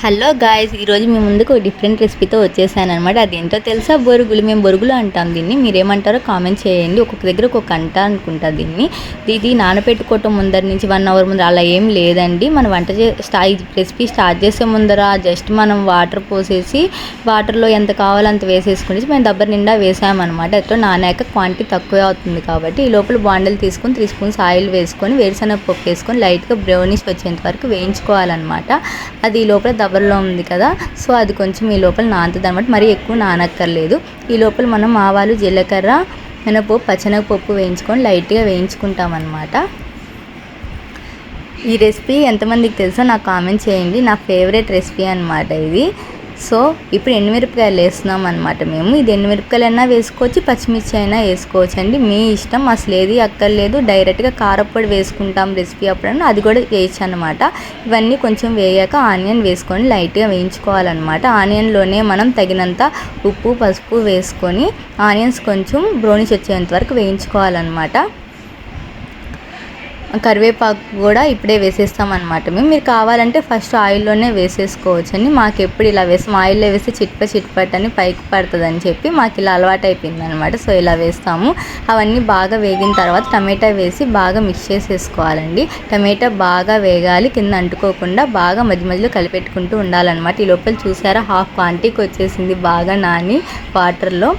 Hello guys, ఈరోజు మీ ముందుకు ఒక డిఫరెంట్ రెసిపీతో వచ్చేసాను అనమాట. అదేంటో తెలుసా? బొరుగులు. మేము బొరుగులు అంటాం దీన్ని. మీరేమంటారో కామెంట్ చేయండి. ఒక్కొక్క దగ్గర ఒక్కొక్క అంట అనుకుంటా దీన్ని. ఇది నానబెట్టుకోవటం ముందర నుంచి 1 అవర్ ముందర అలా ఏం లేదండి. మనం రెసిపీ స్టార్ట్ చేసే ముందర జస్ట్ మనం వాటర్ పోసేసి వాటర్లో ఎంత కావాలో అంత వేసేసుకుని మేము దబ్బర్ నిండా వేసామన్నమాట. ఎట్లా నానాక క్వాంటిటీ తక్కువే అవుతుంది కాబట్టి ఈ లోపల బాండలు తీసుకొని 3 స్పూన్స్ ఆయిల్ వేసుకొని వేరుశనగ పప్పు వేసుకొని లైట్గా బ్రౌనిష్ వచ్చేంత వరకు వేయించుకోవాలన్నమాట. అది ఈ లోపల దబ్బర్లో ఉంది కదా, సో అది కొంచెం ఈ లోపల నానుతుంది అనమాట. మరీ ఎక్కువ నానక్కర్లేదు. ఈ లోపల మనం ఆవాలు, జీలకర్ర, మినపప్పు, పచ్చెనగపప్పు వేయించుకొని లైట్గా వేయించుకుంటాం అన్నమాట. ఈ రెసిపీ ఎంతమందికి తెలుసో నాకు కామెంట్ చేయండి. నా ఫేవరెట్ రెసిపీ అనమాట ఇది. సో ఇప్పుడు ఎండుమిరపకాయలు వేస్తున్నాం అనమాట. మేము ఇది ఎండుమిరపకాయలు అయినా వేసుకోవచ్చు, పచ్చిమిర్చి అయినా వేసుకోవచ్చు అండి, మీ ఇష్టం. అసలు ఏది అక్కర్లేదు. డైరెక్ట్గా కారప్పొడి వేసుకుంటాం రెసిపీ అప్పుడన్నా, అది కూడా వేయచ్చు అనమాట. ఇవన్నీ కొంచెం వేయాక ఆనియన్ వేసుకొని లైట్గా వేయించుకోవాలన్నమాట. ఆనియన్లోనే మనం తగినంత ఉప్పు, పసుపు వేసుకొని ఆనియన్స్ కొంచెం బ్రౌనిష్ వచ్చేంత వరకు వేయించుకోవాలన్నమాట. కరివేపాకు కూడా ఇప్పుడే వేసేస్తాం అనమాట. మీరు కావాలంటే ఫస్ట్ ఆయిల్లోనే వేసేసుకోవచ్చండి. మాకు ఎప్పుడు ఇలా వేస్తాం, ఆయిల్లో వేస్తే చిట్పట్ అని పైకి పడుతుందని చెప్పి మాకు ఇలా అలవాటు అయిపోయింది అనమాట. సో ఇలా వేస్తాము. అవన్నీ బాగా వేగిన తర్వాత టమాటా వేసి బాగా మిక్స్ చేసేసుకోవాలండి. టమాటా బాగా వేగాలి, కింద అంటుకోకుండా బాగా మధ్య మధ్యలో కలిపెట్టుకుంటూ ఉండాలన్నమాట. ఈ లోపల చూసారా, హాఫ్ క్వాంటిటీకి వచ్చేసింది బాగా నాని వాటర్లో.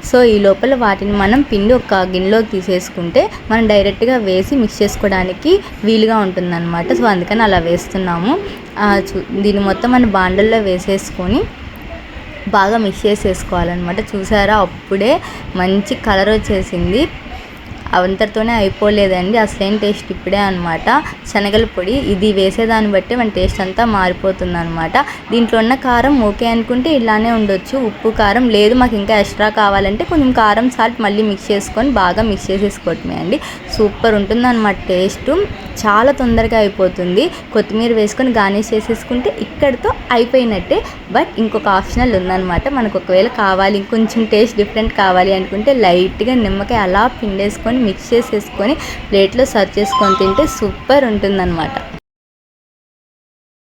సో ఈ లోపల వాటిని మనం పిండి ఒక గిన్నెలోకి తీసేసుకుంటే మనం డైరెక్ట్గా వేసి మిక్స్ చేసుకోవడానికి వీలుగా ఉంటుందన్నమాట. సో అందుకని అలా వేస్తున్నాము. దీన్ని మొత్తం మనం బాండల్లో వేసేసుకొని బాగా మిక్స్ చేసేసుకోవాలన్నమాట. చూసారా, అప్పుడే మంచి కలర్ వచ్చేసింది. అంతటితోనే అయిపోలేదండి, అసలేం టేస్ట్ ఇప్పుడే అనమాట. శనగల పొడి ఇది వేసేదాన్ని బట్టి మన టేస్ట్ అంతా మారిపోతుంది అనమాట. దీంట్లో ఉన్న కారం ఓకే అనుకుంటే ఇలానే ఉండొచ్చు. ఉప్పు కారం లేదు, మాకు ఇంకా ఎక్స్ట్రా కావాలంటే కొంచెం కారం, సాల్ట్ మళ్ళీ మిక్స్ చేసుకొని బాగా మిక్స్ చేసేసుకోవటమే అండి. సూపర్ ఉంటుంది అనమాట. టేస్ట్ చాలా తొందరగా అయిపోతుంది. కొత్తిమీర వేసుకొని గార్నిష్ చేసేసుకుంటే ఇక్కడితో అయిపోయినట్టే. బట్ ఇంకొక ఆప్షనల్ ఉందన్నమాట. మనకు ఒకవేళ కావాలి ఇంకొంచెం టేస్ట్ డిఫరెంట్ కావాలి అనుకుంటే లైట్గా నిమ్మకాయ అలా పిండేసుకొని మిక్స్ చేసేసుకొని ప్లేట్లో సర్వ్ చేసుకొని తింటే సూపర్ ఉంటుందన్నమాట.